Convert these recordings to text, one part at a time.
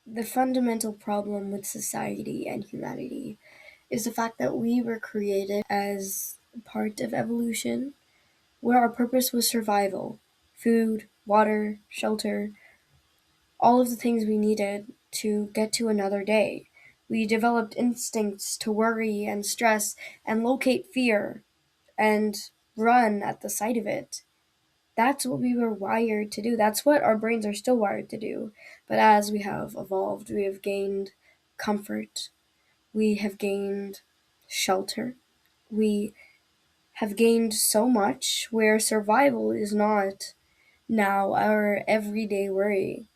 The fundamental problem with society and humanity is the fact that we were created as part of evolution, where our purpose was survival, food, water, shelter, all of the things we needed to get to another day. We developed instincts to worry and stress and locate fear and run at the sight of it. That's what we were wired to do. That's what our brains are still wired to do. But as we have evolved, we have gained comfort, we have gained shelter, we have gained so much where survival is not now our everyday worry.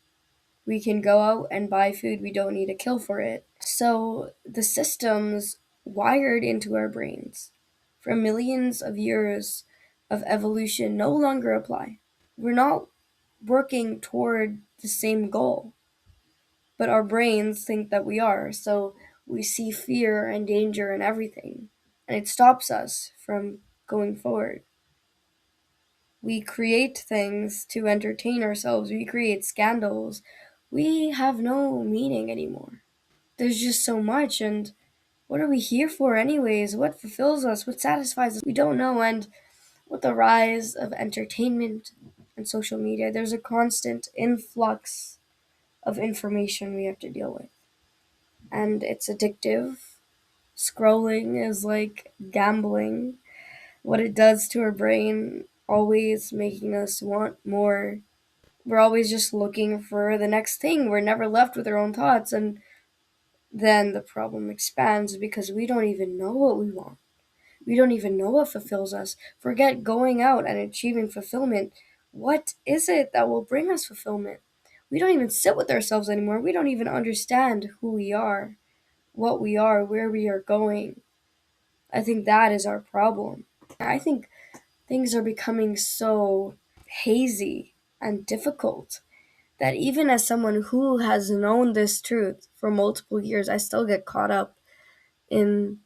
We can go out and buy food, we don't need to kill for it. So the systems wired into our brains from millions of years of evolution no longer apply. We're not working toward the same goal, but our brains think that we are. So we see fear and danger in everything, and it stops us from going forward. We create things to entertain ourselves, we create scandals. We have no meaning anymore. There's just so much, and what are we here for, anyways? What fulfills us? What satisfies us? We don't know. And with the rise of entertainment and social media, there's a constant influx of information we have to deal with. And it's addictive. Scrolling is like gambling. What it does to our brain, always making us want more. We're always just looking for the next thing. We're never left with our own thoughts. And then the problem expands because we don't even know what we want. We don't even know what fulfills us. Forget going out and achieving fulfillment. What is it that will bring us fulfillment? We don't even sit with ourselves anymore. We don't even understand who we are, what we are, where we are going. I think that is our problem. I think things are becoming so hazy and difficult that even as someone who has known this truth for multiple years, I still get caught up in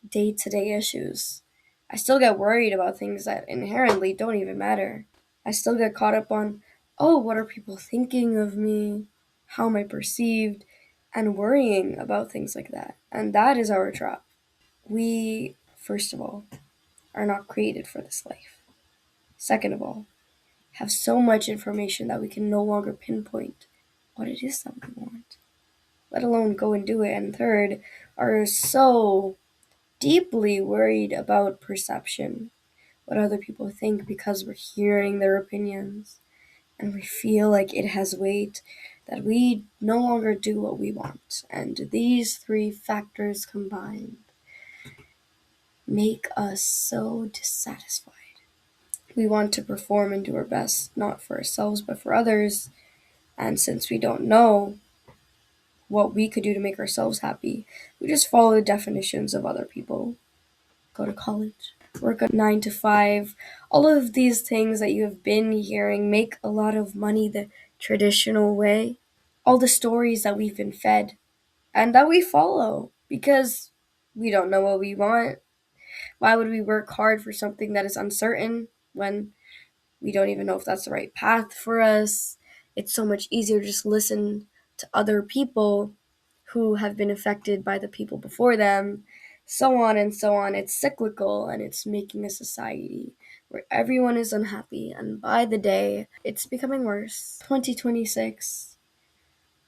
day to day issues. I still get worried about things that inherently don't even matter. I still get caught up on, oh, what are people thinking of me? How am I perceived? And worrying about things like that. And that is our trap. We, first of all, are not created for this life. Second of all, have so much information that we can no longer pinpoint what it is that we want, let alone go and do it. And third, are so deeply worried about perception, what other people think, because we're hearing their opinions and we feel like it has weight, that we no longer do what we want. And these three factors combined make us so dissatisfied. We want to perform and do our best, not for ourselves, but for others. And since we don't know what we could do to make ourselves happy, we just follow the definitions of other people. Go to college, work a 9 to 5. All of these things that you have been hearing, make a lot of money the traditional way. All the stories that we've been fed and that we follow because we don't know what we want. Why would we work hard for something that is uncertain when we don't even know if that's the right path for us? It's so much easier to just listen to other people who have been affected by the people before them, so on and so on. It's cyclical, and it's making a society where everyone is unhappy, and by the day, it's becoming worse. 2026,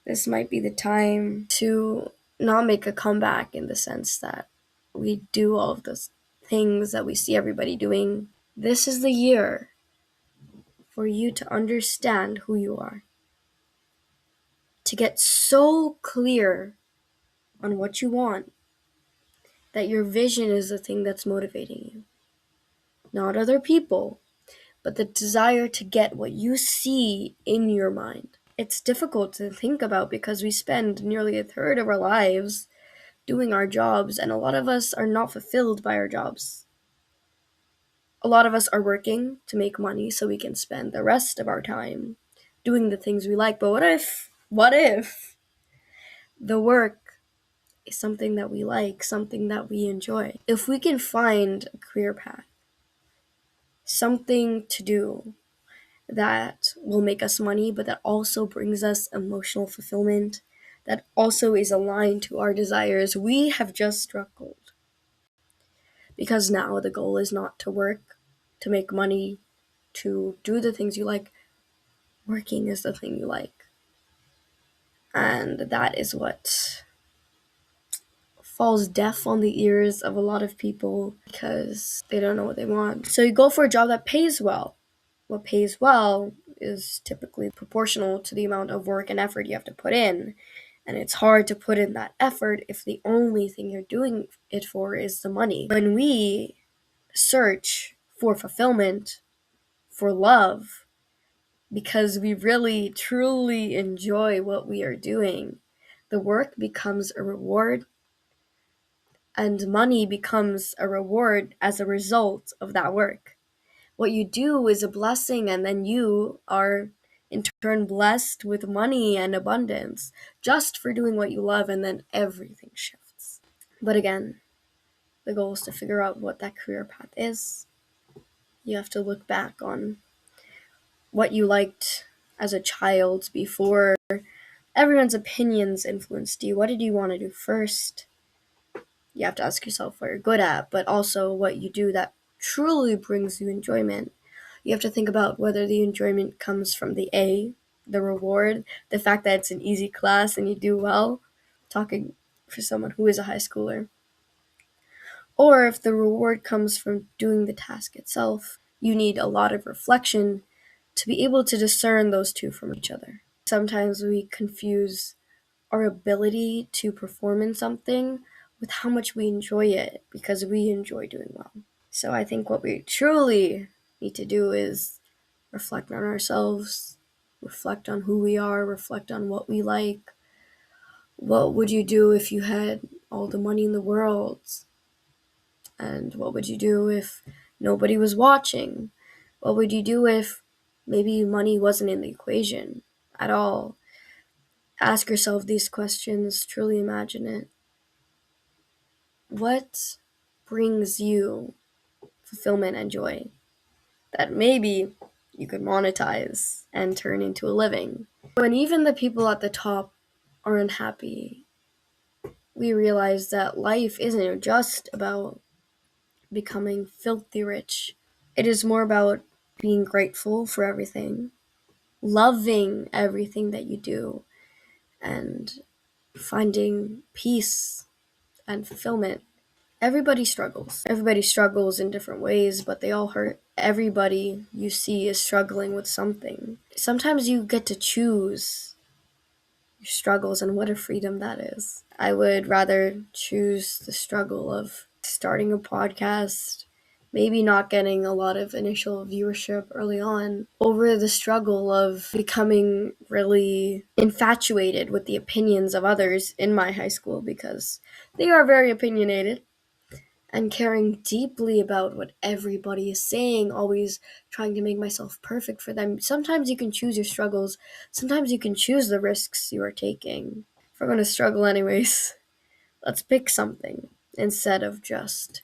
this might be the time to not make a comeback in the sense that we do all of those things that we see everybody doing. This is the year for you to understand who you are, to get so clear on what you want that your vision is the thing that's motivating you, not other people, but the desire to get what you see in your mind. It's difficult to think about because we spend nearly a third of our lives doing our jobs, and a lot of us are not fulfilled by our jobs. A lot of us are working to make money so we can spend the rest of our time doing the things we like. But what if the work is something that we like, something that we enjoy? If we can find a career path, something to do that will make us money, but that also brings us emotional fulfillment, that also is aligned to our desires. We have just struggled. Because now the goal is not to work, to make money, to do the things you like. Working is the thing you like. And that is what falls deaf on the ears of a lot of people because they don't know what they want. So you go for a job that pays well. What pays well is typically proportional to the amount of work and effort you have to put in. And it's hard to put in that effort if the only thing you're doing it for is the money. When we search for fulfillment, for love, because we really truly enjoy what we are doing, the work becomes a reward, and money becomes a reward as a result of that work. What you do is a blessing, and then you are in turn blessed with money and abundance just for doing what you love, and then everything shifts. But again, the goal is to figure out what that career path is. You have to look back on what you liked as a child before everyone's opinions influenced you. What did you want to do first? You have to ask yourself what you're good at, but also what you do that truly brings you enjoyment. You have to think about whether the enjoyment comes from the reward, the fact that it's an easy class and you do well, talking for someone who is a high schooler, or if the reward comes from doing the task itself. You need a lot of reflection to be able to discern those two from each other. Sometimes we confuse our ability to perform in something with how much we enjoy it because we enjoy doing well. So I think what we truly need to do is reflect on ourselves, reflect on who we are, reflect on what we like. What would you do if you had all the money in the world? And what would you do if nobody was watching? What would you do if maybe money wasn't in the equation at all? Ask yourself these questions, truly imagine it. What brings you fulfillment and joy that maybe you could monetize and turn into a living? When even the people at the top are unhappy, we realize that life isn't just about becoming filthy rich. It is more about being grateful for everything, loving everything that you do, and finding peace and fulfillment. Everybody struggles. Everybody struggles in different ways, but they all hurt. Everybody you see is struggling with something. Sometimes you get to choose your struggles, and what a freedom that is. I would rather choose the struggle of starting a podcast, maybe not getting a lot of initial viewership early on, over the struggle of becoming really infatuated with the opinions of others in my high school because they are very opinionated, and caring deeply about what everybody is saying, always trying to make myself perfect for them. Sometimes you can choose your struggles, sometimes you can choose the risks you are taking. If we're going to struggle anyways, let's pick something instead of just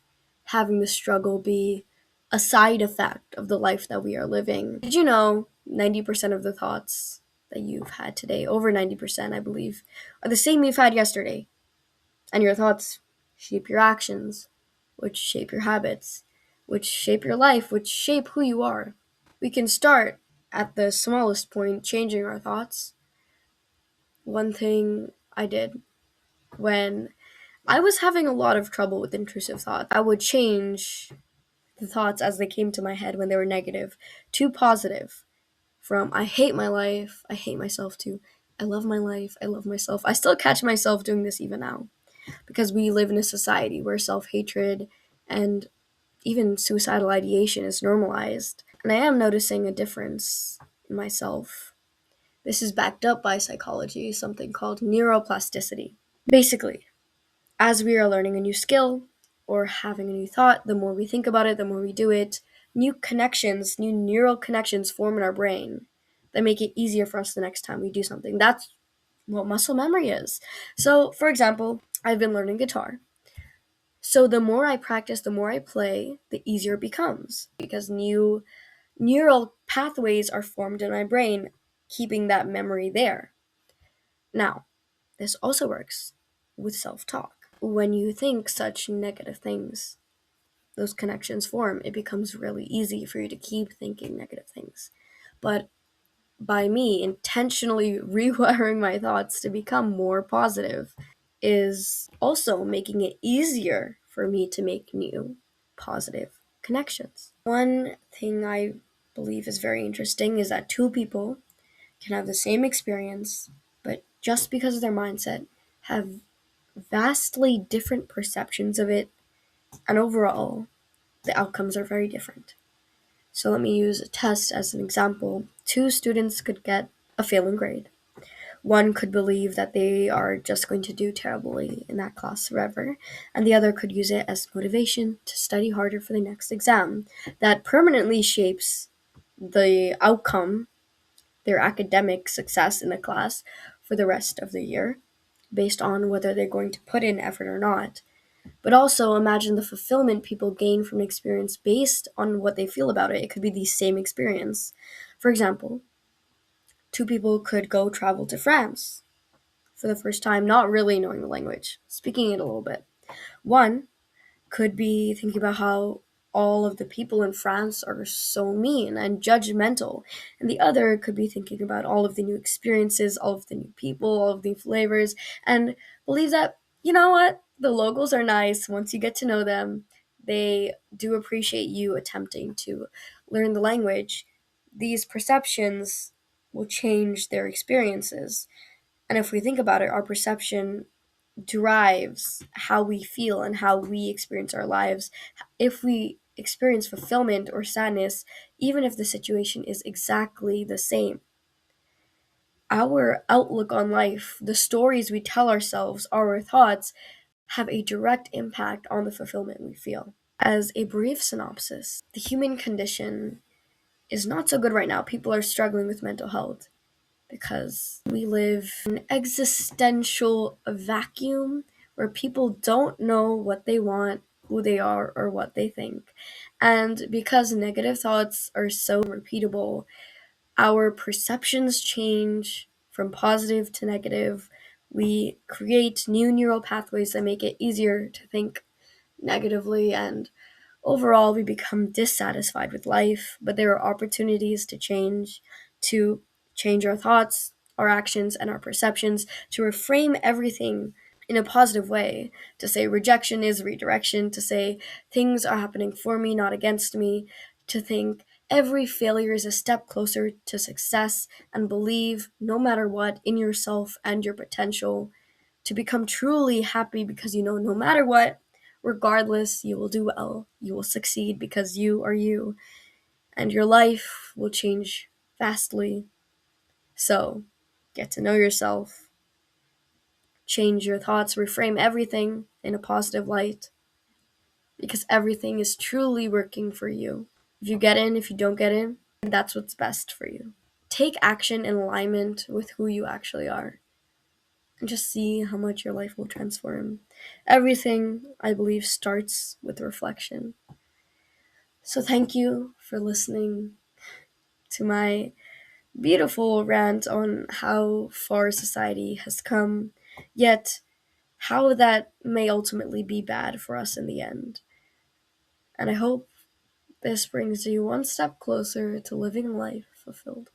having the struggle be a side effect of the life that we are living. Did you know 90% of the thoughts that you've had today, over 90%, I believe, are the same you've had yesterday? And your thoughts shape your actions, which shape your habits, which shape your life, which shape who you are. We can start at the smallest point, changing our thoughts. One thing I did when I was having a lot of trouble with intrusive thoughts, I would change the thoughts as they came to my head when they were negative to positive. From I hate my life, I hate myself, to I love my life, I love myself. I still catch myself doing this even now, because we live in a society where self-hatred and even suicidal ideation is normalized. And I am noticing a difference in myself. This is backed up by psychology, something called neuroplasticity. Basically, as we are learning a new skill or having a new thought, the more we think about it, the more we do it, new connections, new neural connections form in our brain that make it easier for us the next time we do something. That's what muscle memory is. So, for example, I've been learning guitar. So the more I practice, the more I play, the easier it becomes because new neural pathways are formed in my brain, keeping that memory there. Now, This also works with self-talk. When you think such negative things, those connections form, it becomes really easy for you to keep thinking negative things. But by me intentionally rewiring my thoughts to become more positive is also making it easier for me to make new positive connections. One thing I believe is very interesting is that two people can have the same experience, but just because of their mindset, have vastly different perceptions of it, and overall, the outcomes are very different. So let me use a test as an example. Two students could get a failing grade. One could believe that they are just going to do terribly in that class forever, and the other could use it as motivation to study harder for the next exam. That permanently shapes the outcome, their academic success in the class for the rest of the year, based on whether they're going to put in effort or not. But also imagine the fulfillment people gain from an experience based on what they feel about it. It could be the same experience. For example, two people could go travel to France for the first time, not really knowing the language, speaking it a little bit. One could be thinking about how all of the people in France are so mean and judgmental. And the other could be thinking about all of the new experiences, all of the new people, all of the flavors, and believe that, you know what, the locals are nice once you get to know them. They do appreciate you attempting to learn the language. These perceptions will change their experiences. And if we think about it, our perception drives how we feel and how we experience our lives. If we experience fulfillment or sadness, even if the situation is exactly the same, our outlook on life, the stories we tell ourselves, our thoughts, have a direct impact on the fulfillment we feel. As a brief synopsis, the human condition is not so good right now. People are struggling with mental health because we live in an existential vacuum where people don't know what they want, who they are, or what they think. And because negative thoughts are so repeatable, our perceptions change from positive to negative. We create new neural pathways that make it easier to think negatively, and overall, we become dissatisfied with life, but there are opportunities to change our thoughts, our actions, and our perceptions, to reframe everything in a positive way, to say rejection is redirection, to say things are happening for me, not against me, to think every failure is a step closer to success, and believe, no matter what, in yourself and your potential, to become truly happy because you know no matter what, regardless, you will do well. You will succeed because you are you, and your life will change vastly. So, get to know yourself, change your thoughts, reframe everything in a positive light, because everything is truly working for you. If you get in, if you don't get in, that's what's best for you. Take action in alignment with who you actually are, and just see how much your life will transform. Everything, I believe, starts with reflection. So thank you for listening to my beautiful rant on how far society has come, yet how that may ultimately be bad for us in the end. And I hope this brings you one step closer to living life fulfilled.